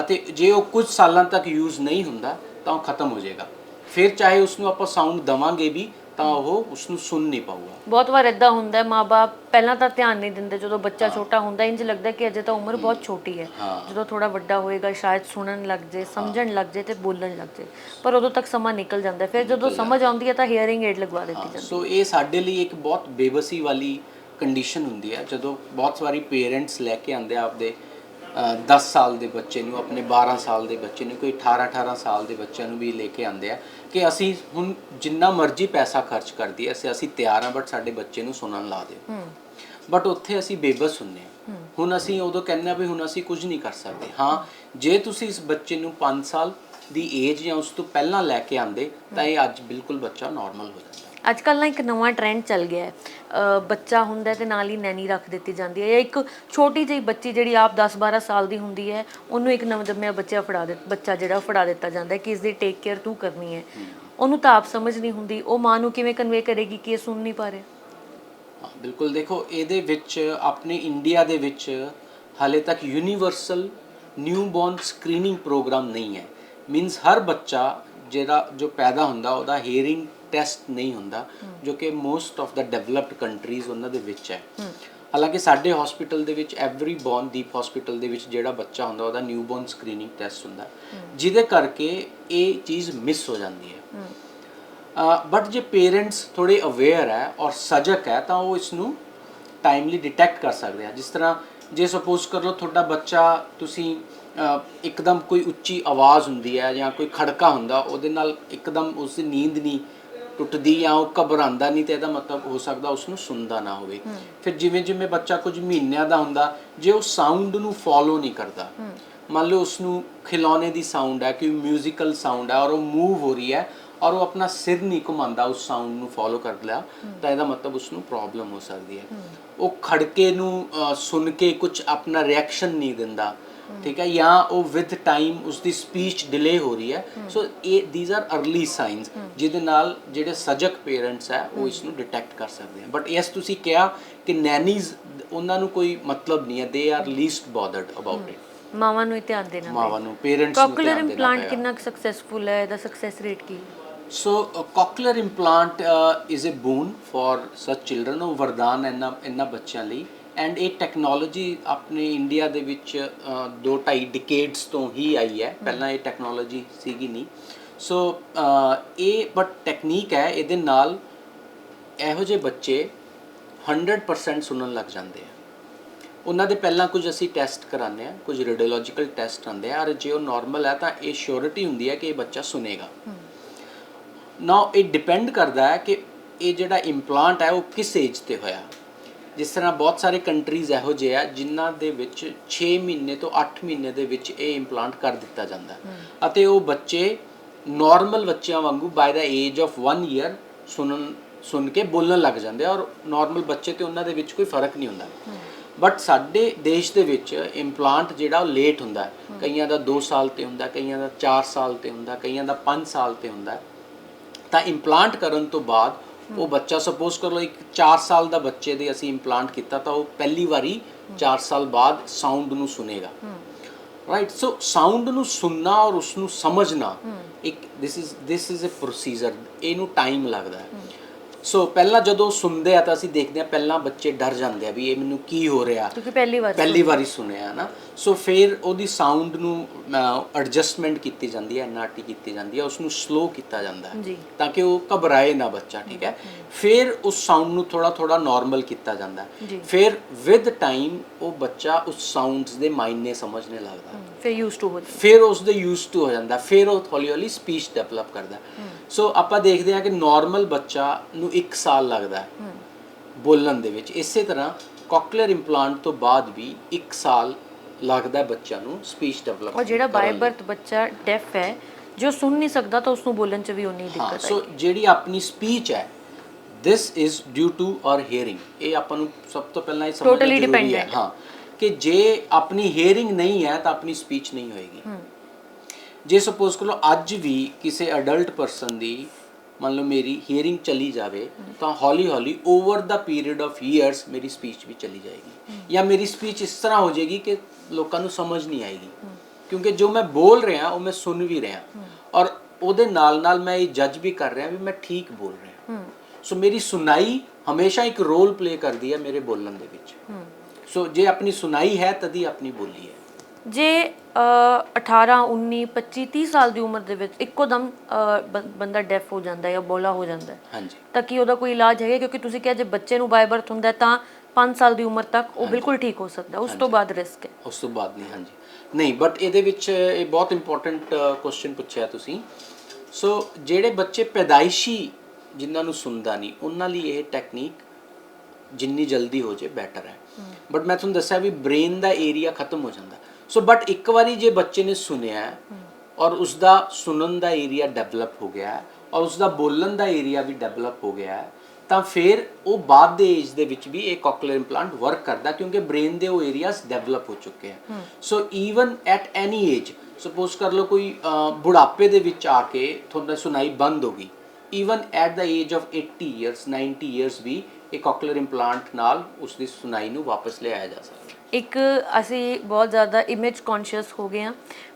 ਅਤੇ ਜੇ ਉਹ ਕੁਝ ਸਾਲਾਂ ਤੱਕ ਯੂਜ਼ ਨਹੀਂ ਹੁੰਦਾ ਤਾਂ ਉਹ ਖਤਮ ਹੋ ਜਾਏਗਾ। ਫਿਰ ਚਾਹੇ ਉਸ ਨੂੰ ਆਪਾਂ ਸਾਊਂਡ ਦਵਾਂਗੇ ਵੀ ਤਾਂ ਉਹ ਉਸ ਨੂੰ ਸੁਣ ਨਹੀਂ ਪਾਊਗਾ। ਬਹੁਤ ਵਾਰ ਇਦਾਂ ਹੁੰਦਾ ਹੈ, ਮਾਂ-ਬਾਪ ਪਹਿਲਾਂ ਤਾਂ ਧਿਆਨ ਨਹੀਂ ਦਿੰਦੇ, ਜਦੋਂ ਬੱਚਾ ਛੋਟਾ ਹੁੰਦਾ ਇੰਜ ਲੱਗਦਾ ਕਿ ਅਜੇ ਤਾਂ ਉਮਰ ਬਹੁਤ ਛੋਟੀ ਹੈ, ਜਦੋਂ ਥੋੜਾ ਵੱਡਾ ਹੋਏਗਾ ਸ਼ਾਇਦ ਸੁਣਨ ਲੱਗ ਜੇ, ਸਮਝਣ ਲੱਗ ਜੇ ਤੇ ਬੋਲਣ ਲੱਗ ਜੇ, ਪਰ ਉਦੋਂ ਤੱਕ ਸਮਾਂ ਨਿਕਲ ਜਾਂਦਾ। ਫਿਰ ਜਦੋਂ ਸਮਝ ਆਉਂਦੀ ਹੈ ਤਾਂ ਹੀਅਰਿੰਗ ਏਡ ਲਗਵਾ ਦਿੱਤੀ ਜਾਂਦੀ ਹੈ। ਸੋ ਇਹ ਸਾਡੇ ਲਈ ਇੱਕ ਬਹੁਤ ਬੇਬਸੀ ਵਾਲੀ ਕੰਡੀਸ਼ਨ ਹੁੰਦੀ ਹੈ ਜਦੋਂ ਬਹੁਤ ਸਾਰੀ ਪੇਰੈਂਟਸ ਲੈ ਕੇ ਆਉਂਦੇ ਆ ਆਪਦੇ 10 ਸਾਲ ਦੇ ਬੱਚੇ ਨੂੰ, ਆਪਣੇ 12 ਸਾਲ ਦੇ ਬੱਚੇ ਨੂੰ, ਕੋਈ 18 ਸਾਲ ਦੇ ਬੱਚਿਆਂ ਨੂੰ ਵੀ ਲੈ ਕੇ ਆਉਂਦੇ ਆ ਕਿ ਅਸੀਂ ਹੁਣ ਜਿੰਨਾ ਮਰਜ਼ੀ ਪੈਸਾ ਖਰਚ ਕਰ ਦਈਏ, ਅਸੀਂ ਤਿਆਰ ਹਾਂ ਬਟ ਸਾਡੇ ਬੱਚੇ ਨੂੰ ਸੁਣਨ ਲਾ ਦਿਓ। ਬਟ ਉੱਥੇ ਅਸੀਂ ਬੇਬਸ ਹੁੰਦੇ ਹਾਂ। ਹੁਣ ਅਸੀਂ ਉਦੋਂ ਕਹਿੰਦੇ ਆ ਵੀ ਹੁਣ ਅਸੀਂ ਕੁਝ ਨਹੀਂ ਕਰ ਸਕਦੇ। ਹਾਂ, ਜੇ ਤੁਸੀਂ ਇਸ ਬੱਚੇ ਨੂੰ 5 ਸਾਲ ਦੀ ਏਜ ਜਾਂ ਉਸ ਤੋਂ ਪਹਿਲਾਂ ਲੈ ਕੇ ਆਉਂਦੇ ਤਾਂ ਇਹ ਅੱਜ ਬਿਲਕੁਲ ਬੱਚਾ ਨਾਰਮਲ ਹੋ ਜਾਂਦਾ। ਅੱਜ ਕੱਲ੍ਹ ਨਾ ਇੱਕ ਨਵਾਂ ਟ੍ਰੈਂਡ ਚੱਲ ਗਿਆ ਹੈ, ਬੱਚਾ ਹੁੰਦਾ ਤੇ ਨਾਲ ਹੀ ਨੈਨੀ ਰੱਖ ਦਿੱਤੀ ਜਾਂਦੀ ਹੈ, ਜਾਂ ਇੱਕ ਛੋਟੀ ਜਿਹੀ ਬੱਚੀ ਜਿਹੜੀ ਆਪ 10-12 ਸਾਲ ਦੀ ਹੁੰਦੀ ਹੈ ਉਹਨੂੰ ਇੱਕ ਨਵਜੰਮਿਆ ਬੱਚਾ ਜਿਹੜਾ ਫੜਾ ਦਿੱਤਾ ਜਾਂਦਾ ਕਿ ਇਸ ਦੀ ਟੇਕ ਕੇਅਰ ਤੂੰ ਕਰਨੀ ਹੈ। ਉਹਨੂੰ ਤਾਂ ਆਪ ਸਮਝ ਨਹੀਂ ਹੁੰਦੀ, ਉਹ ਮਾਂ ਨੂੰ ਕਿਵੇਂ ਕਨਵੇ ਕਰੇਗੀ ਕਿ ਇਹ ਸੁਣ ਨਹੀਂ ਪਾ ਰਿਹਾ। ਬਿਲਕੁਲ। ਦੇਖੋ, ਇਹਦੇ ਵਿੱਚ ਆਪਣੇ ਇੰਡੀਆ ਦੇ ਵਿੱਚ ਹਾਲੇ ਤੱਕ ਯੂਨੀਵਰਸਲ ਨਿਊਬੋਰਨ ਸਕਰੀਨਿੰਗ ਪ੍ਰੋਗਰਾਮ ਨਹੀਂ ਹੈ। ਮੀਨਸ ਹਰ ਬੱਚਾ ਜਿਹੜਾ ਜੋ ਪੈਦਾ ਹੁੰਦਾ ਉਹਦਾ ਹੀਅਰਿੰਗ ਟੈਸਟ ਨਹੀਂ ਹੁੰਦਾ, ਜੋ ਕਿ most of the developed countries ਉਹਨਾਂ ਦੇ ਵਿੱਚ ਹੈ। ਹਾਲਾਂਕਿ ਸਾਡੇ ਹਸਪੀਟਲ ਦੇ ਵਿੱਚ ਐਵਰੀ ਬੋਰਨ ਦੀਪ ਹਸਪੀਟਲ ਦੇ ਵਿੱਚ ਜਿਹੜਾ ਬੱਚਾ ਹੁੰਦਾ ਉਹਦਾ ਨਿਊਬੋਰਨ ਸਕਰੀਨਿੰਗ ਟੈਸਟ ਹੁੰਦਾ, ਜਿਹਦੇ ਕਰਕੇ ਇਹ ਚੀਜ਼ ਮਿਸ ਹੋ ਜਾਂਦੀ ਹੈ। ਬਟ ਜੇ ਪੇਰੈਂਟਸ ਥੋੜੇ ਅਵੇਅਰ ਹੈ ਔਰ ਸਜਗ ਹੈ ਤਾਂ ਉਹ ਇਸ ਨੂੰ ਟਾਈਮਲੀ ਡਿਟੈਕਟ ਕਰ ਸਕਦੇ ਆ। ਜਿਸ ਤਰ੍ਹਾਂ ਜੇ ਸਪੋਜ਼ ਕਰ ਲਓ ਤੁਹਾਡਾ ਬੱਚਾ, ਤੁਸੀਂ ਇੱਕਦਮ ਕੋਈ ਉੱਚੀ ਆਵਾਜ਼ ਹੁੰਦੀ ਹੈ ਜਾਂ ਕੋਈ ਖੜਕਾ ਹੁੰਦਾ, ਉਹਦੇ ਨਾਲ ਇੱਕਦਮ ਉਸ ਦੀ ਨੀਂਦ ਨਹੀਂ ਟੁੱਟਦੀ ਜਾਂ ਉਹ ਘਬਰਾਉਂਦਾ ਨਹੀਂ, ਤੇ ਇਹਦਾ ਮਤਲਬ ਹੋ ਸਕਦਾ ਉਸ ਨੂੰ ਸੁਣਦਾ ਨਾ ਹੋਵੇ। ਫਿਰ ਜਿਵੇਂ ਜਿਵੇਂ ਬੱਚਾ ਕੁਝ ਮਹੀਨਿਆਂ ਦਾ ਹੁੰਦਾ, ਜੇ ਉਹ ਸਾਊਂਡ ਨੂੰ ਫੋਲੋ ਨਹੀਂ ਕਰਦਾ, ਮੰਨ ਲਓ ਉਸ ਨੂੰ ਖਿਲੌਣੇ ਦੀ ਸਾਊਂਡ ਹੈ, ਕੋਈ ਮਿਊਜ਼ੀਕਲ ਸਾਊਂਡ ਹੈ ਔਰ ਉਹ ਮੂਵ ਹੋ ਰਹੀ ਹੈ ਔਰ ਉਹ ਆਪਣਾ ਸਿਰ ਨਹੀਂ ਘੁਮਾਉਂਦਾ ਉਸ ਸਾਊਂਡ ਨੂੰ ਫੋਲੋ ਕਰ ਲਿਆ, ਤਾਂ ਇਹਦਾ ਮਤਲਬ ਉਸ ਨੂੰ ਪ੍ਰੋਬਲਮ ਹੋ ਸਕਦੀ ਹੈ। ਉਹ ਖੜਕੇ ਨੂੰ ਸੁਣ ਕੇ ਕੁਝ ਆਪਣਾ ਰਿਐਕਸ਼ਨ ਨਹੀਂ ਦਿੰਦਾ, ਠੀਕ ਹੈ, ਜਾਂ ਉਹ ਵਿਦ ਟਾਈਮ ਉਸਦੀ ਸਪੀਚ ਡਿਲੇ ਹੋ ਰਹੀ ਹੈ। ਸੋ ਇਹ ਥੀਸ ਆਰ अर्ਲੀ ਸਾਈਨਸ ਜਿਹਦੇ ਨਾਲ ਜਿਹੜੇ ਸਜਗ ਪੇਰੈਂਟਸ ਹੈ ਉਹ ਇਸ ਨੂੰ ਡਿਟੈਕਟ ਕਰ ਸਕਦੇ ਆ। ਬਟ ਯੈਸ, ਤੁਸੀਂ ਕਿਹਾ ਕਿ ਨੈਨੀਜ਼, ਉਹਨਾਂ ਨੂੰ ਕੋਈ ਮਤਲਬ ਨਹੀਂ ਹੈ, they are least bothered about it. ਮਾਵਾਂ ਨੂੰ ਹੀ ਧਿਆਨ ਦੇਣਾ ਪਏਗਾ, ਮਾਵਾਂ ਨੂੰ, ਪੇਰੈਂਟਸ ਨੂੰ ਕੋਕੂਲਰ ਧਿਆਨ ਦੇਣਾ ਇੰਪਲਾਂਟ ਪਏਗਾ। ਕਿੰਨਾ ਸਕਸੈਸਫੁਲ ਹੈ, ਇਹਦਾ ਸਕਸੈਸ ਰੇਟ ਕੀ ਹੈ? So cochlear implant is a boon for such children. ਉਹ ਵਰਦਾਨ ਇਹਨਾਂ ਬੱਚਿਆਂ ਲਈ ਐਂਡ ਇਹ ਟੈਕਨੋਲੋਜੀ ਆਪਣੇ ਇੰਡੀਆ ਦੇ ਵਿੱਚ 2-2.5 ਡਿਕੇਡਸ ਤੋਂ ਹੀ ਆਈ ਹੈ, ਪਹਿਲਾਂ ਇਹ ਟੈਕਨੋਲੋਜੀ ਸੀਗੀ ਨਹੀਂ। ਸੋ ਇਹ ਬਟ ਟੈਕਨੀਕ ਹੈ, ਇਹਦੇ ਨਾਲ ਇਹੋ ਜਿਹੇ ਬੱਚੇ 100% ਸੁਣਨ ਲੱਗ ਜਾਂਦੇ ਆ। ਉਹਨਾਂ ਦੇ ਪਹਿਲਾਂ ਕੁਝ ਅਸੀਂ ਟੈਸਟ ਕਰਾਉਂਦੇ ਆ, ਕੁਝ ਰੇਡੀਓਲੋਜੀਕਲ ਟੈਸਟ ਆਉਂਦੇ ਆ, ਔਰ ਜੇ ਉਹ ਨਾਰਮਲ ਹੈ ਤਾਂ ਇਹ ਸ਼ੋਰਿਟੀ ਹੁੰਦੀ ਹੈ ਕਿ ਇਹ ਬੱਚਾ ਸੁਣੇਗਾ। ਨਾਓ ਇਹ ਡਿਪੈਂਡ ਕਰਦਾ ਹੈ ਕਿ ਇਹ ਜਿਹੜਾ ਇੰਪਲਾਂਟ ਹੈ ਉਹ ਕਿਸ ਏਜ ਤੇ ਹੋਇਆ। ਜਿਸ ਤਰ੍ਹਾਂ ਬਹੁਤ ਸਾਰੇ ਕੰਟਰੀਜ਼ ਇਹੋ ਜਿਹੇ ਆ ਜਿਨ੍ਹਾਂ ਦੇ ਵਿੱਚ 6 ਮਹੀਨੇ ਤੋਂ 8 ਮਹੀਨੇ ਦੇ ਵਿੱਚ ਇਹ ਇੰਪਲਾਂਟ ਕਰ ਦਿੱਤਾ ਜਾਂਦਾ ਅਤੇ ਉਹ ਬੱਚੇ ਨਾਰਮਲ ਬੱਚਿਆਂ ਵਾਂਗੂ by the age of 1 year ਸੁਣ ਕੇ ਬੋਲਣ ਲੱਗ ਜਾਂਦੇ ਆ, ਔਰ ਨਾਰਮਲ ਬੱਚੇ ਤੇ ਉਹਨਾਂ ਦੇ ਵਿੱਚ ਕੋਈ ਫਰਕ ਨਹੀਂ ਹੁੰਦਾ। ਬਟ ਸਾਡੇ ਦੇਸ਼ ਦੇ ਵਿੱਚ ਇੰਪਲਾਂਟ ਜਿਹੜਾ ਉਹ ਲੇਟ ਹੁੰਦਾ, ਕਈਆਂ ਦਾ 2 ਸਾਲ ਤੇ ਹੁੰਦਾ, ਕਈਆਂ ਦਾ 4 ਸਾਲ ਤੇ ਹੁੰਦਾ, ਕਈਆਂ ਦਾ 5 ਸਾਲ ਤੇ ਹੁੰਦਾ। ਤਾਂ ਇੰਪਲਾਂਟ ਕਰਨ ਤੋਂ ਬਾਅਦ ਉਹ ਬੱਚਾ, ਸਪੋਜ਼ ਕਰ ਲਓ ਇੱਕ 4 ਸਾਲ ਦਾ ਬੱਚੇ ਦੇ ਅਸੀਂ ਇੰਪਲਾਂਟ ਕੀਤਾ ਤਾਂ ਉਹ ਪਹਿਲੀ ਵਾਰੀ 4 ਸਾਲ ਬਾਅਦ ਸਾਊਂਡ ਨੂੰ ਸੁਨੇਗਾ, ਰਾਈਟ। ਸੋ ਸਾਊਂਡ ਨੂੰ ਸੁਣਨਾ ਔਰ ਉਸ ਨੂੰ ਸਮਝਣਾ ਇੱਕ ਦਿਸ ਇਜ਼ ਅ ਪ੍ਰੋਸੀਜਰ, ਇਹਨੂੰ ਟਾਈਮ ਲੱਗਦਾ ਹੈ। ਸੋ ਪਹਿਲਾਂ ਜਦੋਂ ਸੁਣਦੇ ਆ ਤਾਂ ਅਸੀਂ ਦੇਖਦੇ ਆ ਪਹਿਲਾਂ ਬੱਚੇ ਡਰ ਜਾਂਦੇ ਆ ਵੀ ਇਹ ਮੈਨੂੰ ਕੀ ਹੋ ਰਿਹਾ, ਕਿਉਂਕਿ ਪਹਿਲੀ ਵਾਰੀ ਸੁਣਿਆ ਨਾ। ਸੋ ਫਿਰ ਉਹਦੀ ਸਾਊਂਡ ਨੂੰ ਐਡਜਸਟਮੈਂਟ ਕੀਤੀ ਜਾਂਦੀ ਹੈ, ਐਨਆਰਟੀ ਕੀਤੀ ਜਾਂਦੀ ਹੈ, ਉਸ ਨੂੰ ਸਲੋ ਕੀਤਾ ਜਾਂਦਾ ਹੈ ਤਾਂ ਕਿ ਉਹ ਘਬਰਾਏ ਨਾ ਬੱਚਾ, ਠੀਕ ਹੈ। ਫਿਰ ਉਸ ਸਾਊਂਡ ਨੂੰ ਥੋੜਾ ਨਾਰਮਲ ਕੀਤਾ ਜਾਂਦਾ ਹੈ। ਫਿਰ ਵਿਦ ਟਾਈਮ ਉਹ ਬੱਚਾ ਉਸ ਸਾਊਂਡਸ ਦੇ ਮਾਇਨੇ ਸਮਝਣੇ ਲੱਗਦਾ, ਫਿਰ ਉਸ ਦੇ ਯੂਜ਼ ਟੂ ਹੋ ਜਾਂਦਾ, ਫਿਰ ਉਹ ਹੌਲੀ ਸਪੀਚ ਡਿਵੈਲਪ ਕਰਦਾ। ਸੋ ਆਪਾਂ ਦੇਖਦੇ ਹਾਂ ਕਿ ਨਾਰਮਲ ਬੱਚਾ ਨੂੰ 1 ਸਾਲ ਲੱਗਦਾ ਬੋਲਣ ਦੇ ਵਿੱਚ, ਇਸੇ ਤਰ੍ਹਾਂ ਕੋਕਲੀਅਰ ਇੰਪਲਾਂਟ ਤੋਂ ਬਾਅਦ ਵੀ 1 ਸਾਲ ਲੱਗਦਾ ਬੱਚਾ ਨੂੰ ਸਪੀਚ ਡਿਵੈਲਪ। ਔਰ ਜਿਹੜਾ ਬਾਈ ਬਰਥ ਬੱਚਾ ਡੈਫ ਹੈ, ਜੋ ਸੁਣ ਨਹੀਂ ਸਕਦਾ ਤਾਂ ਉਸ ਨੂੰ ਬੋਲਣ 'ਚ ਵੀ ਉਨੀ ਦਿੱਕਤ ਹੈ। ਸੋ ਜਿਹੜੀ ਆਪਣੀ ਸਪੀਚ ਹੈ, this is due to our hearing. ਇਹ ਆਪਾਂ ਨੂੰ ਸਭ ਤੋਂ ਪਹਿਲਾਂ ਇਹ ਸਮਝਣਾ ਜ਼ਰੂਰੀ ਹੈ, ਹਾਂ, ਕਿ ਜੇ ਆਪਣੀ ਹੀਅਰਿੰਗ ਨਹੀਂ ਹੈ ਤਾਂ ਆਪਣੀ ਸਪੀਚ ਨਹੀਂ ਹੋਏਗੀ। ਜੇ ਸਪੋਜ਼ ਕਰੋ ਅੱਜ ਵੀ ਕਿਸੇ ਅਡਲਟ ਪਰਸਨ ਦੀ ਮੰਨ ਲਓ ਮੇਰੀ ਹੀਅਰਿੰਗ ਚਲੀ ਜਾਵੇ ਤਾਂ ਹੌਲੀ over the period of years ਮੇਰੀ ਸਪੀਚ ਵੀ ਚਲੀ ਜਾਏਗੀ, ਜਾਂ ਮੇਰੀ ਸਪੀਚ ਇਸ ਤਰ੍ਹਾਂ ਹੋ ਜਾਏਗੀ ਕਿ ਲੋਕਾਂ ਨੂੰ ਸਮਝ ਨਹੀਂ ਆਏਗੀ, ਕਿਉਂਕਿ ਜੋ ਮੈਂ ਬੋਲ ਰਿਹਾ ਉਹ ਮੈਂ ਸੁਣ ਵੀ ਰਿਹਾ, ਔਰ ਉਹਦੇ ਨਾਲ ਮੈਂ ਇਹ ਜੱਜ ਵੀ ਕਰ ਰਿਹਾ ਵੀ ਮੈਂ ਠੀਕ ਬੋਲ ਰਿਹਾ। ਸੋ ਮੇਰੀ ਸੁਣਾਈ ਹਮੇਸ਼ਾ ਇੱਕ ਰੋਲ ਪਲੇ ਕਰਦੀ ਹੈ ਮੇਰੇ ਬੋਲਣ ਦੇ ਵਿੱਚ। ਸੋ ਜੇ ਆਪਣੀ ਸੁਣਾਈ ਹੈ ਤਦੀ ਆਪਣੀ ਬੋਲੀ ਹੈ। ਜੇ 18 19 25 30 ਸਾਲ ਦੀ ਉਮਰ ਦੇ ਵਿੱਚ ਇੱਕੋ ਦਮ ਬੰਦਾ ਡੈਫ ਹੋ ਜਾਂਦਾ ਜਾਂ ਬੋਲਾ ਹੋ ਜਾਂਦਾ, ਹਾਂਜੀ, ਤਾਂ ਕੀ ਉਹਦਾ ਕੋਈ ਇਲਾਜ ਹੈਗਾ? ਕਿਉਂਕਿ ਤੁਸੀਂ ਕਿਹਾ ਜੇ ਬੱਚੇ ਨੂੰ ਬਾਈ ਬਰਥ ਹੁੰਦਾ ਤਾਂ 5 ਸਾਲ ਦੀ ਉਮਰ ਤੱਕ ਉਹ ਬਿਲਕੁਲ ਠੀਕ ਹੋ ਸਕਦਾ, ਉਸ ਤੋਂ ਬਾਅਦ ਰਿਸਕ ਹੈ? ਉਸ ਤੋਂ ਬਾਅਦ ਨਹੀਂ, ਹਾਂਜੀ ਨਹੀਂ। ਬਟ ਇਹਦੇ ਵਿੱਚ ਇਹ ਬਹੁਤ ਇੰਪੋਰਟੈਂਟ ਕੁਐਸਚਨ ਪੁੱਛਿਆ ਤੁਸੀਂ। ਸੋ ਜਿਹੜੇ ਬੱਚੇ ਪੈਦਾਇਸ਼ੀ ਜਿਨ੍ਹਾਂ ਨੂੰ ਸੁਣਦਾ ਨਹੀਂ, ਉਹਨਾਂ ਲਈ ਇਹ ਟੈਕਨੀਕ ਜਿੰਨੀ ਜਲਦੀ ਹੋ ਜਾਏ ਬੈਟਰ ਹੈ। ਬਟ ਮੈਂ ਤੁਹਾਨੂੰ ਦੱਸਿਆ ਵੀ ਬ੍ਰੇਨ ਦਾ ਏਰੀਆ ਖਤਮ ਹੋ ਜਾਂਦਾ। ਸੋ ਬਟ ਇੱਕ ਵਾਰੀ ਜੇ ਬੱਚੇ ਨੇ ਸੁਣਿਆ ਔਰ ਉਸ ਦਾ ਸੁਣਨ ਦਾ ਏਰੀਆ ਡਿਵੈਲਪ ਹੋ ਗਿਆ ਔਰ ਉਸ ਦਾ ਬੋਲਣ ਦਾ ਏਰੀਆ ਵੀ ਡਿਵੈਲਪ ਹੋ ਗਿਆ, ਤਾਂ ਫਿਰ ਉਹ ਬਾਅਦ ਦੇ ਏਜ ਦੇ ਵਿੱਚ ਵੀ ਇਹ ਕੋਕਲੀਅਰ ਇੰਪਲਾਂਟ ਵਰਕ ਕਰਦਾ, ਕਿਉਂਕਿ ਬ੍ਰੇਨ ਦੇ ਉਹ ਏਰੀਆਸ ਡਿਵੈਲਪ ਹੋ ਚੁੱਕੇ ਆ। So even at any age, suppose ਕਰ ਲਓ ਕੋਈ ਬੁਢਾਪੇ ਦੇ ਵਿੱਚ ਆ ਕੇ ਤੁਹਾਡਾ ਸੁਣਾਈ ਬੰਦ ਹੋ ਗਈ, even at the age of 80 years 90 years ਵੀ ਇਹ ਕੋਕਲੀਅਰ ਇੰਪਲਾਂਟ ਨਾਲ ਉਸ ਦੀ ਸੁਣਾਈ ਨੂੰ ਵਾਪਸ ਲਿਆਇਆ ਜਾ ਸਕਦਾ। ਇੱਕ ਅਸੀਂ ਬਹੁਤ ਜ਼ਿਆਦਾ ਇਮੇਜ ਕੌਨਸ਼ੀਅਸ ਹੋ ਗਏ ਹਾਂ।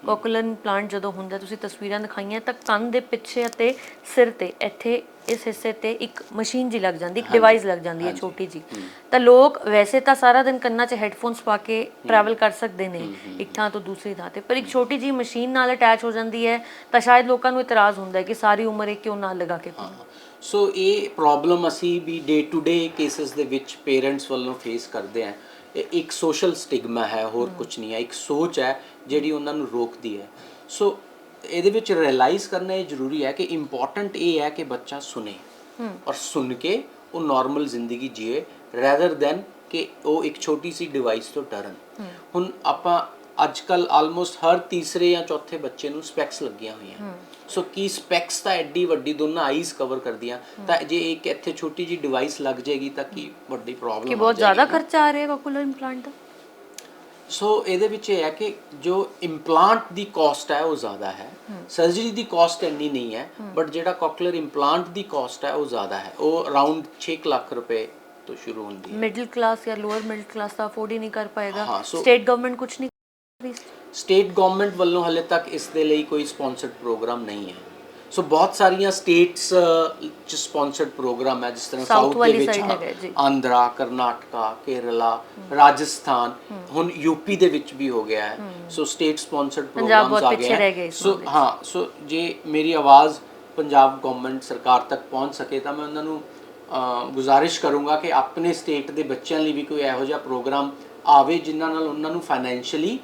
ਕੋਕਲੀਅਰ ਇੰਪਲਾਂਟ ਜਦੋਂ ਹੁੰਦਾ, ਤੁਸੀਂ ਤਸਵੀਰਾਂ ਦਿਖਾਈਆਂ ਤਾਂ ਕੰਨ ਦੇ ਪਿੱਛੇ ਅਤੇ ਸਿਰ ਤੇ ਇੱਥੇ ਇਸ ਹਿੱਸੇ ਤੇ ਇੱਕ ਮਸ਼ੀਨ ਜੀ ਲੱਗ ਜਾਂਦੀ, ਇੱਕ ਡਿਵਾਈਸ ਲੱਗ ਜਾਂਦੀ ਹੈ ਛੋਟੀ ਜੀ। ਤਾਂ ਲੋਕ ਵੈਸੇ ਤਾਂ ਸਾਰਾ ਦਿਨ ਕੰਨਾਂ 'ਚ ਹੈੱਡਫੋਨਸ ਪਾ ਕੇ ਟਰੈਵਲ ਕਰ ਸਕਦੇ ਨੇ ਇੱਕ ਥਾਂ ਤੋਂ ਦੂਸਰੀ ਥਾਂ ਤੇ, ਪਰ ਇੱਕ ਛੋਟੀ ਜੀ ਮਸ਼ੀਨ ਨਾਲ ਅਟੈਚ ਹੋ ਜਾਂਦੀ ਹੈ ਤਾਂ ਸ਼ਾਇਦ ਲੋਕਾਂ ਨੂੰ ਇਤਰਾਜ਼ ਹੁੰਦਾ ਹੈ ਕਿ ਸਾਰੀ ਉਮਰ ਇਹ ਕਿਉਂ ਨਾਲ ਲਗਾ ਕੇ ਪਾਉਣਾ। ਸੋ ਇਹ ਪ੍ਰੋਬਲਮ ਅਸੀਂ ਵੀ ਡੇ ਟੂ ਡੇ ਕੇਸਿਸ ਦੇ ਵਿੱਚ ਪੇਰੈਂਟਸ ਵੱਲੋਂ ਫੇਸ ਕਰਦੇ ਹਾਂ। ਇਹ ਇੱਕ ਸੋਸ਼ਲ ਸਟਿਗਮਾ ਹੈ, ਹੋਰ ਕੁਝ ਨਹੀਂ ਹੈ, ਇੱਕ ਸੋਚ ਹੈ ਜਿਹੜੀ ਉਹਨਾਂ ਨੂੰ ਰੋਕਦੀ ਹੈ। ਸੋ ਇਹਦੇ ਵਿੱਚ ਰਿਅਲਾਈਜ਼ ਕਰਨਾ ਇਹ ਜ਼ਰੂਰੀ ਹੈ ਕਿ ਇੰਪੋਰਟੈਂਟ ਇਹ ਹੈ ਕਿ ਬੱਚਾ ਸੁਣੇ ਔਰ ਸੁਣ ਕੇ ਉਹ ਨਾਰਮਲ ਜ਼ਿੰਦਗੀ ਜੀਏ, ਰੈਦਰ ਦੈਨ ਕਿ ਉਹ ਇੱਕ ਛੋਟੀ ਸੀ ਡਿਵਾਈਸ ਤੋਂ ਡਰਨ। ਹੁਣ ਆਪਾਂ ਅੱਜ ਕੱਲ੍ਹ ਆਲਮੋਸਟ ਹਰ ਤੀਸਰੇ ਜਾਂ ਚੌਥੇ ਬੱਚੇ ਨੂੰ ਸਪੈਕਸ ਲੱਗੀਆਂ ਹੋਈਆਂ। ਸੋ ਕੀ ਸਪੈਕਸ ਤਾਂ ਐਡੀ ਵੱਡੀ ਦੋਨਾਂ ਆਈਜ਼ ਕਵਰ ਕਰਦੀਆਂ, ਤਾਂ ਜੇ ਇੱਕ ਇੱਥੇ ਛੋਟੀ ਜੀ ਡਿਵਾਈਸ ਲੱਗ ਜਾਏਗੀ ਤਾਂ ਕੀ ਵੱਡੀ ਪ੍ਰੋਬਲਮ ਕਿ ਬਹੁਤ ਜ਼ਿਆਦਾ ਖਰਚਾ ਆ ਰਿਹਾ ਕੋਕਲੀਅਰ ਇੰਪਲਾਂਟ ਦਾ। ਸੋ ਇਹਦੇ ਵਿੱਚ ਇਹ ਹੈ ਕਿ ਜੋ ਇੰਪਲਾਂਟ ਦੀ ਕਾਸਟ ਹੈ ਉਹ ਜ਼ਿਆਦਾ ਹੈ, ਸਰਜਰੀ ਦੀ ਕਾਸਟ ਇੰਨੀ ਨਹੀਂ ਹੈ, ਬਟ ਜਿਹੜਾ ਕੋਕਲੀਅਰ ਇੰਪਲਾਂਟ ਦੀ ਕਾਸਟ ਹੈ ਉਹ ਜ਼ਿਆਦਾ ਹੈ। ਉਹ ਅਰਾਊਂਡ 6 ਲੱਖ ਰੁਪਏ ਤੋਂ ਸ਼ੁਰੂ ਹੁੰਦੀ ਹੈ। ਮਿਡਲ ਕਲਾਸ ਜਾਂ ਲੋਅਰ ਮਿਡਲ ਕਲਾਸ ਤਾਂ ਅਫੋਰਡ ਹੀ ਨਹੀਂ ਕਰ ਪਾਏਗਾ। ਸਟੇਟ ਗਵਰਨਮੈਂਟ ਕੁਝ ਨਹੀਂ ਕਰ ਰਹੀ। ਸਟੇਟ ਗਵਰਨਮੈਂਟ ਵੱਲੋਂ ਹਾਲੇ ਤੱਕ ਇਸ ਦੇ ਲਈ ਕੋਈ ਸਪਾਂਸਰਡ ਪ੍ਰੋਗਰਾਮ ਨਹੀਂ ਹੈ। ਸੋ ਬਹੁਤ ਸਾਰੀਆਂ ਸਟੇਟਸ ਚ ਸਪਾਂਸਰਡ ਪ੍ਰੋਗਰਾਮ ਹੈ, ਜਿਸ ਤਰ੍ਹਾਂ South ਸਾਊਥ ਦੇ ਵਾਲੀ ਵਿੱਚ side ਹੈਗਾ ਜੀ। ਆਂਧਰਾ, ਕਰਨਾਟਕਾ, ਕੇਰਲਾ, ਰਾਜਸਥਾਨ, ਹੁਣ ਯੂਪੀ ਦੇ ਵਿੱਚ ਵੀ ਹੋ ਗਿਆ ਹੈ। ਸੋ ਸਟੇਟ ਸਪਾਂਸਰਡ ਪੰਜਾਬ ਪ੍ਰੋਗਰਾਮਸ ਬਹੁਤ ਆ ਪਿੱਛੇ ਗਏ ਰਹਿ ਹੈ। ਗਏ ਇਸ ਸੋ ਮਾਮਲੇ 'ਚ। ਹਾਂ, ਸੋ ਜੇ ਮੇਰੀ ਆਵਾਜ਼ ਪੰਜਾਬ ਗਵਰਨਮੈਂਟ ਸਰਕਾਰ ਤੱਕ ਪਹੁੰਚ ਸਕੇ ਤਾਂ ਮੈਂ ਉਹਨਾਂ ਨੂੰ ਗੁਜ਼ਾਰਿਸ਼ ਕਰੂੰਗਾ ਕਿ ਆਪਣੇ ਸਟੇਟ ਦੇ ਬੱਚਿਆਂ ਲਈ ਵੀ ਕੋਈ ਇਹੋ ਜਿਹਾ ਪ੍ਰੋਗਰਾਮ ਆਵੇ ਜਿਨ੍ਹਾਂ ਨਾਲ ਉਹਨਾਂ ਨੂੰ ਫਾਈਨੈਂਸ਼ੀਅਲੀ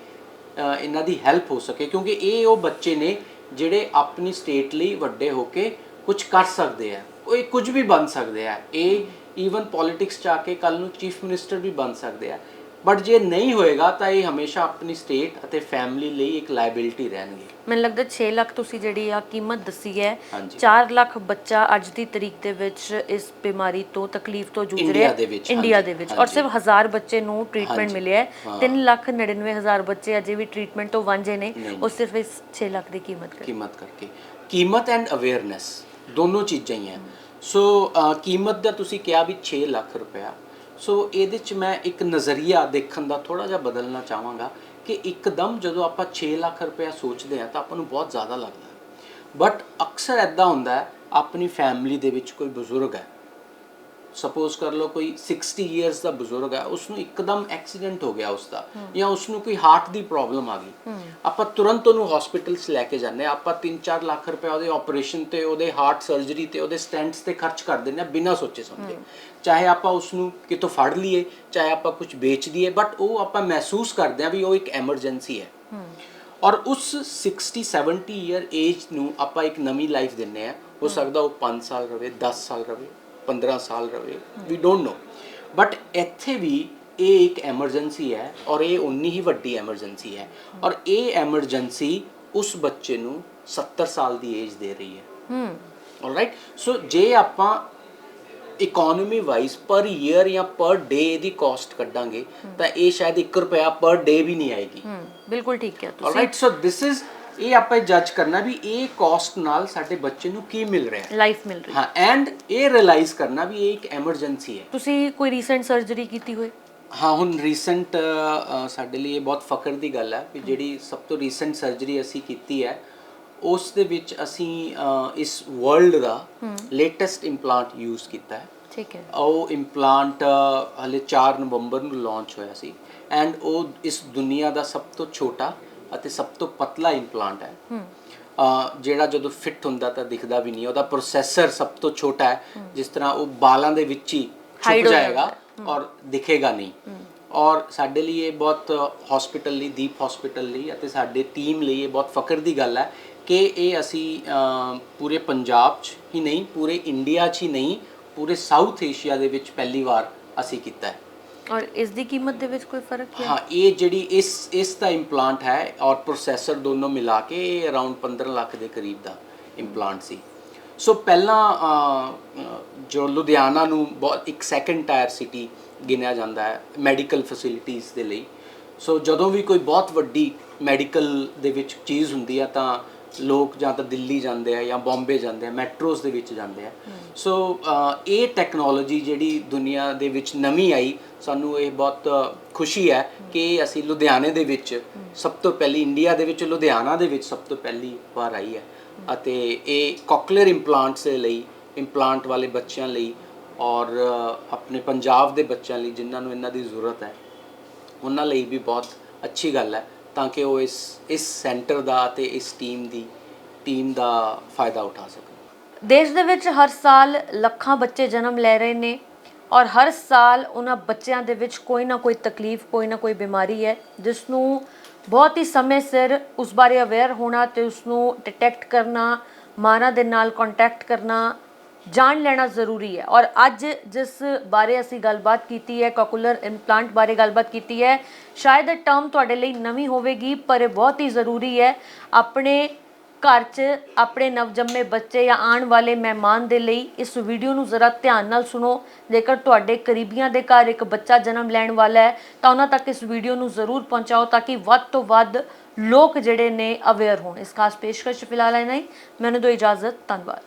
ਇਹਨਾਂ ਦੀ ਹੈਲਪ ਹੋ ਸਕੇ, ਕਿਉਂਕਿ ਇਹ ਉਹ ਬੱਚੇ ਨੇ ਜਿਹੜੇ ਆਪਣੀ ਸਟੇਟ ਲਈ ਵੱਡੇ ਹੋ ਕੇ ਕੁਝ ਕਰ ਸਕਦੇ ਆ, ਉਹ ਇਹ ਕੁਝ ਵੀ ਬਣ ਸਕਦੇ ਆ, ਇਹ ਈਵਨ ਪੋਲਿਟਿਕਸ 'ਚ ਆ ਕੇ ਕੱਲ੍ਹ ਨੂੰ ਚੀਫ ਮਿਨਿਸਟਰ ਵੀ ਬਣ ਸਕਦੇ ਆ। ਬਟ ਜੇ ਨਹੀਂ ਹੋਏਗਾ ਤਾਂ ਇਹ ਹਮੇਸ਼ਾ ਆਪਣੀ ਸਟੇਟ ਅਤੇ ਫੈਮਿਲੀ ਲਈ ਇੱਕ ਲਾਇਬਿਲਿਟੀ ਰਹਿਣਗੇ। ਮੈਨੂੰ ਲੱਗਦਾ 6 ਲੱਖ ਤੁਸੀਂ ਜਿਹੜੀ ਆ ਕੀਮਤ ਦੱਸੀ ਹੈ, ਹਾਂਜੀ। 4 ਲੱਖ ਬੱਚਾ ਅੱਜ ਦੀ ਤਰੀਕ ਦੇ ਵਿੱਚ ਇਸ ਬਿਮਾਰੀ ਤੋਂ ਤਕਲੀਫ ਤੋਂ ਜੂਝ ਰਿਹਾ ਇੰਡੀਆ ਦੇ ਵਿੱਚ, ਇੰਡੀਆ ਹਾਂਜੀ, ਦੇ ਵਿੱਚ, ਔਰ ਹਾਂਜੀ। ਸਿਰਫ 1000 ਬੱਚੇ ਨੂੰ ਟ੍ਰੀਟਮੈਂਟ ਹਾਂਜੀ, ਮਿਲਿਆ ਹੈ। ਹਾਂ। 3,99,000 ਬੱਚੇ ਅਜੇ ਵੀ ਟ੍ਰੀਟਮੈਂਟ ਤੋਂ ਵਾਂਝੇ ਨੇ, ਨਹੀਂ। ਉਹ ਸਿਰਫ ਇਸ 6 ਲੱਖ ਦੀ ਕੀਮਤ ਕਰਕੇ। ਕੀਮਤ ਕਰਕੇ, ਕੀਮਤ ਐਂਡ ਅਵੇਅਰਨੈਸ ਦੋਨੋਂ ਚੀਜ਼ਾਂ ਹੀ ਹੈ। ਸੋ ਕੀਮਤ ਦਾ ਤੁਸੀਂ ਕਿਹਾ ਵੀ 6 ਲੱਖ ਰੁਪਇਆ, ਸੋ ਇਹਦੇ 'ਚ ਮੈਂ ਇੱਕ ਨਜ਼ਰੀਆ ਦੇਖਣ ਦਾ ਥੋੜਾ ਜਿਹਾ ਬਦਲਣਾ ਚਾਹਾਂਗਾ ਕਿ ਇੱਕਦਮ ਜਦੋਂ ਆਪਾਂ 6 ਲੱਖ ਰੁਪਇਆ ਸੋਚਦੇ ਹਾਂ ਤਾਂ ਆਪਾਂ ਨੂੰ ਬਹੁਤ ਜ਼ਿਆਦਾ ਲੱਗਦਾ ਹੈ। ਬਟ ਅਕਸਰ ਐਦਾਂ ਹੁੰਦਾ ਹੈ, ਆਪਣੀ ਫੈਮਿਲੀ ਦੇ ਵਿੱਚ ਕੋਈ ਬਜ਼ੁਰਗ ਹੈ, ਸਪੋਜ਼ ਕਰ ਲਓ ਕੋਈ 60 ਇਅਰਸ ਦਾ ਬਜ਼ੁਰਗ ਹੈ, ਉਸ ਨੂੰ ਇੱਕਦਮ ਐਕਸੀਡੈਂਟ ਹੋ ਗਿਆ ਉਸਦਾ, ਜਾਂ ਉਸ ਨੂੰ ਕੋਈ ਹਾਰਟ ਦੀ ਪ੍ਰੋਬਲਮ ਆ ਗਈ, ਆਪਾਂ ਤੁਰੰਤ ਉਹਨੂੰ ਹਸਪੀਟਲ 'ਚ ਲੈ ਕੇ ਜਾਂਦੇ ਹਾਂ, ਆਪਾਂ 3-4 ਲੱਖ ਰੁਪਏ ਉਹਦੇ ਆਪਰੇਸ਼ਨ ਤੇ, ਉਹਦੇ ਹਾਰਟ ਸਰਜਰੀ ਤੇ, ਉਹਦੇ ਸਟੈਂਟਸ ਤੇ ਖਰਚ ਕਰ ਦਿੰਦੇ ਹਾਂ ਬਿਨਾਂ ਸੋਚੇ ਸਮਝੇ। ਚਾਹੇ ਆਪਾਂ ਉਸ ਨੂੰ ਕਿਤੋਂ ਫੜ ਲਈਏ, ਚਾਹੇ ਆਪਾਂ ਕੁਝ ਵੇਚ ਦਈਏ, ਬਟ ਉਹ ਆਪਾਂ ਮਹਿਸੂਸ ਕਰਦੇ ਹਾਂ ਵੀ ਉਹ ਇੱਕ ਐਮਰਜੈਂਸੀ ਹੈ। ਔਰ ਉਸ 60-70 ਈਅਰ ਏਜ ਨੂੰ ਆਪਾਂ ਇੱਕ ਨਵੀਂ ਲਾਈਫ ਦਿੰਦੇ ਹਾਂ। ਹੋ ਸਕਦਾ ਉਹ 5 ਸਾਲ ਰਵੇ, 10 ਸਾਲ ਰਵੇ, 15 ਸਾਲ ਰਵੇ, ਵੀ ਡੋਂਟ ਨੋ, ਬਟ ਇੱਥੇ ਵੀ ਇਹ ਇੱਕ ਐਮਰਜੈਂਸੀ ਹੈ, ਔਰ ਇਹ ਉਨੀ ਹੀ ਵੱਡੀ ਐਮਰਜੈਂਸੀ ਹੈ, ਔਰ ਇਹ ਐਮਰਜੈਂਸੀ ਉਸ ਬੱਚੇ ਨੂੰ 70 ਸਾਲ ਦੀ ਏਜ ਦੇ ਰਹੀ ਹੈ। ਆਲਰਾਈਟ, ਸੋ ਜੇ ਆਪਾਂ ਇਕਨੋਮੀ ਵਾਈਜ਼ ਪਰ ਈਅਰ ਜਾਂ ਪਰ ਡੇ ਇਹਦੀ ਕਾਸਟ ਕੱਢਾਂਗੇ ਤਾਂ ਇਹ ਸ਼ਾਇਦ 1 ਰੁਪਇਆ ਪਰ ਡੇ ਵੀ ਨਹੀਂ ਆਏਗੀ। ਬਿਲਕੁਲ ਠੀਕ ਹੈ ਤੁਸੀਂ। ਆਲਰਾਈਟ, ਸੋ ਦਿਸ ਇਜ਼, ਇਹ ਆਪਾਂ ਜੱਜ ਕਰਨਾ ਵੀ ਇਹ ਕਾਸਟ ਨਾਲ ਸਾਡੇ ਬੱਚੇ ਨੂੰ ਕੀ ਮਿਲ ਰਿਹਾ ਹੈ, ਲਾਈਫ ਮਿਲ ਰਹੀ ਹੈ। ਹਾਂ, ਐਂਡ ਇਹ ਰਿਅਲਾਈਜ਼ ਕਰਨਾ ਵੀ ਇਹ ਇੱਕ ਐਮਰਜੈਂਸੀ ਹੈ। ਤੁਸੀਂ ਕੋਈ ਰੀਸੈਂਟ ਸਰਜਰੀ ਕੀਤੀ ਹੋਏ? ਹਾਂ, ਹੁਣ ਰੀਸੈਂਟ ਸਾਡੇ ਲਈ ਇਹ ਬਹੁਤ ਫਖਰ ਦੀ ਗੱਲ ਹੈ ਵੀ ਜਿਹੜੀ ਸਭ ਤੋਂ ਰੀਸੈਂਟ ਸਰਜਰੀ ਅਸੀਂ ਕੀਤੀ ਹੈ, ਉਸ ਦੇ ਵਿੱਚ ਅਸੀਂ ਇਸ ਵਰਲਡ ਦਾ ਲੇਟੈਸਟ ਇੰਪਲਾਂਟ ਯੂਜ਼ ਕੀਤਾ ਹੈ। ਠੀਕ ਹੈ। ਉਹ ਇੰਪਲਾਂਟ ਹਲੇ 4 ਨਵੰਬਰ ਨੂੰ ਲਾਂਚ ਹੋਇਆ ਸੀ, ਐਂਡ ਉਹ ਇਸ ਦੁਨੀਆ ਦਾ ਸਭ ਤੋਂ ਛੋਟਾ ਅਤੇ ਸਭ ਤੋਂ ਪਤਲਾ ਇੰਪਲਾਂਟ ਹੈ, ਜਿਹੜਾ ਜਦੋਂ ਫਿੱਟ ਹੁੰਦਾ ਤਾਂ ਦਿਖਦਾ ਵੀ ਨਹੀਂ। ਉਹਦਾ ਪ੍ਰੋਸੈਸਰ ਸਭ ਤੋਂ ਛੋਟਾ ਹੈ, ਜਿਸ ਤਰ੍ਹਾਂ ਉਹ ਬਾਲਾਂ ਦੇ ਵਿੱਚ ਹੀ ਛੁਪ ਜਾਏਗਾ ਔਰ ਦਿਖੇਗਾ ਨਹੀਂ। ਔਰ ਸਾਡੇ ਲਈ ਇਹ ਬਹੁਤ ਹਸਪੀਟਲ ਲਈ, ਦੀਪ ਹਸਪੀਟਲ ਲਈ ਅਤੇ ਸਾਡੇ ਟੀਮ ਲਈ ਇਹ ਬਹੁਤ ਫਖਰ ਦੀ ਗੱਲ ਹੈ ਕਿ ਇਹ ਅਸੀਂ ਪੂਰੇ ਪੰਜਾਬ 'ਚ ਹੀ ਨਹੀਂ, ਪੂਰੇ ਇੰਡੀਆ 'ਚ ਹੀ ਨਹੀਂ, ਪੂਰੇ ਸਾਊਥ ਏਸ਼ੀਆ ਦੇ ਵਿੱਚ ਪਹਿਲੀ ਵਾਰ ਅਸੀਂ ਕੀਤਾ ਹੈ। ਔਰ ਇਸ ਦੀ ਕੀਮਤ ਦੇ ਵਿੱਚ ਕੋਈ ਫਰਕ ਹੈ? ਹਾਂ, ਇਹ ਜਿਹੜੀ ਇਸ ਦਾ ਇੰਪਲਾਂਟ ਹੈ ਔਰ ਪ੍ਰੋਸੈਸਰ ਦੋਨੋਂ ਮਿਲਾ ਕੇ ਇਹ ਅਰਾਊਂਡ 15 ਲੱਖ ਦੇ ਕਰੀਬ ਦਾ ਇੰਪਲਾਂਟ ਸੀ। ਸੋ ਪਹਿਲਾਂ ਜੋ ਲੁਧਿਆਣਾ ਨੂੰ ਬਹੁਤ ਇੱਕ ਸੈਕੰਡ ਟਾਇਰ ਸਿਟੀ ਗਿਣਿਆ ਜਾਂਦਾ ਹੈ ਮੈਡੀਕਲ ਫੈਸਿਲਿਟੀਜ਼ ਦੇ ਲਈ। ਸੋ ਜਦੋਂ ਵੀ ਕੋਈ ਬਹੁਤ ਵੱਡੀ ਮੈਡੀਕਲ ਦੇ ਵਿੱਚ ਚੀਜ਼ ਹੁੰਦੀ ਆ ਤਾਂ ਲੋਕ ਜਾਂ ਤਾਂ ਦਿੱਲੀ ਜਾਂਦੇ ਆ ਜਾਂ ਬੰਬੇ ਜਾਂਦੇ ਆ, ਮੈਟਰੋਜ਼ ਦੇ ਵਿੱਚ ਜਾਂਦੇ ਆ। ਸੋ ਇਹ ਟੈਕਨੋਲੋਜੀ ਜਿਹੜੀ ਦੁਨੀਆ ਦੇ ਵਿੱਚ ਨਵੀਂ ਆਈ, ਸਾਨੂੰ ਇਹ ਬਹੁਤ ਖੁਸ਼ੀ ਹੈ ਕਿ ਅਸੀਂ ਲੁਧਿਆਣੇ ਦੇ ਵਿੱਚ ਸਭ ਤੋਂ ਪਹਿਲੀ, ਇੰਡੀਆ ਦੇ ਵਿੱਚ ਲੁਧਿਆਣਾ ਦੇ ਵਿੱਚ ਸਭ ਤੋਂ ਪਹਿਲੀ ਵਾਰ ਆਈ ਹੈ। ਅਤੇ ਇਹ ਕੋਕਲੀਅਰ ਇੰਪਲਾਂਟਸ ਦੇ ਲਈ, ਇੰਪਲਾਂਟ ਵਾਲੇ ਬੱਚਿਆਂ ਲਈ ਔਰ ਆਪਣੇ ਪੰਜਾਬ ਦੇ ਬੱਚਿਆਂ ਲਈ ਜਿਨ੍ਹਾਂ ਨੂੰ ਇਹਨਾਂ ਦੀ ਜ਼ਰੂਰਤ ਹੈ, ਉਹਨਾਂ ਲਈ ਵੀ ਬਹੁਤ ਅੱਛੀ ਗੱਲ ਹੈ, ਤਾਂ ਕਿ ਉਹ ਇਸ ਸੈਂਟਰ ਦਾ ਅਤੇ ਇਸ ਟੀਮ ਦਾ ਫਾਇਦਾ ਉਠਾ ਸਕਣ। ਦੇਸ਼ ਦੇ ਵਿੱਚ ਹਰ ਸਾਲ ਲੱਖਾਂ ਬੱਚੇ ਜਨਮ ਲੈ ਰਹੇ ਨੇ, ਔਰ ਹਰ ਸਾਲ ਉਹਨਾਂ ਬੱਚਿਆਂ ਦੇ ਵਿੱਚ ਕੋਈ ਨਾ ਕੋਈ ਤਕਲੀਫ, ਕੋਈ ਨਾ ਕੋਈ ਬਿਮਾਰੀ ਹੈ, ਜਿਸ ਨੂੰ ਬਹੁਤ ਹੀ ਸਮੇਂ ਸਿਰ ਉਸ ਬਾਰੇ ਅਵੇਅਰ ਹੋਣਾ ਤੇ ਉਸ ਨੂੰ ਡਿਟੈਕਟ ਕਰਨਾ, ਮਾਨਾਂ ਦੇ ਨਾਲ ਕੰਟੈਕਟ ਕਰਨਾ, ਜਾਣ ਲੈਣਾ ਜ਼ਰੂਰੀ ਹੈ। ਔਰ ਅੱਜ ਜਿਸ ਬਾਰੇ ਅਸੀਂ ਗੱਲਬਾਤ ਕੀਤੀ ਹੈ, ਕੋਕੂਲਰ ਇੰਪਲਾਂਟ ਬਾਰੇ ਗੱਲਬਾਤ ਕੀਤੀ ਹੈ, ਸ਼ਾਇਦ ਇਹ ਟਰਮ ਤੁਹਾਡੇ ਲਈ ਨਵੀਂ ਹੋਵੇਗੀ, ਪਰ ਇਹ ਬਹੁਤ ਹੀ ਜ਼ਰੂਰੀ ਹੈ ਆਪਣੇ ਘਰ 'ਚ ਆਪਣੇ ਨਵਜੰਮੇ ਬੱਚੇ ਜਾਂ ਆਉਣ ਵਾਲੇ ਮਹਿਮਾਨ ਦੇ ਲਈ। ਇਸ ਵੀਡੀਓ ਨੂੰ ਜ਼ਰਾ ਧਿਆਨ ਨਾਲ ਸੁਣੋ। ਜੇਕਰ ਤੁਹਾਡੇ ਕਰੀਬੀਆਂ ਦੇ ਘਰ ਇੱਕ ਬੱਚਾ ਜਨਮ ਲੈਣ ਵਾਲਾ ਹੈ ਤਾਂ ਉਹਨਾਂ ਤੱਕ ਇਸ ਵੀਡੀਓ ਨੂੰ ਜ਼ਰੂਰ ਪਹੁੰਚਾਓ, ਤਾਂ ਕਿ ਵੱਧ ਤੋਂ ਵੱਧ ਲੋਕ ਜਿਹੜੇ ਨੇ ਅਵੇਅਰ ਹੋਣ। ਇਸ ਖਾਸ ਪੇਸ਼ਕਸ਼ ਫਿਲਹਾਲ ਇੰਨਾ ਹੀ। ਮੈਨੂੰ ਦਿਓ ਇਜਾਜ਼ਤ। ਧੰਨਵਾਦ।